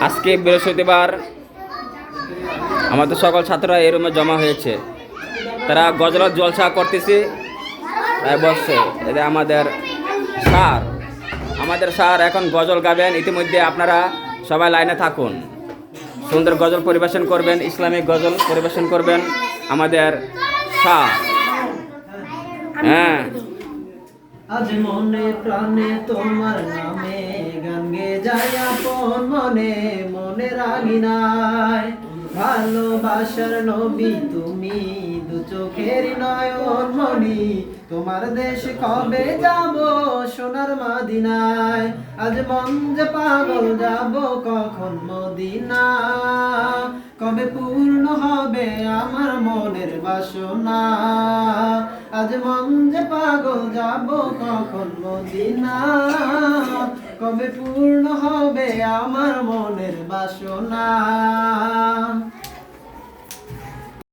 আজকে বৃহস্পতিবার আমাদের সকল ছাত্ররা এই রুমে জমা হয়েছে। তারা গজলত জলসা করতেছে, তাই বসছে। এটা আমাদের স্যার এখন গজল গাবেন। ইতিমধ্যে আপনারা সবাই লাইনে থাকুন। সুন্দর গজল পরিবেশন করবেন, ইসলামিক গজল পরিবেশন করবেন আমাদের স্যার। হ্যাঁ, আজ মনে প্রাণে তোমার নামে গান গে যায় আপন মনে, মনে রাগি নাই। ভালোবাসার নবী তুমি, দু চোখের নয়ন মনি। তোমার দেশ কবে যাব সোনার মদিনায়। আজ মন যে পাগল, যাব কখন মদিনা। কবে পূর্ণ হবে আমার মনের বাসনা। আজ মন যে পাগল, যাব কখন মদিনা। কবে পূর্ণ হবে আমার মনের বাসনা।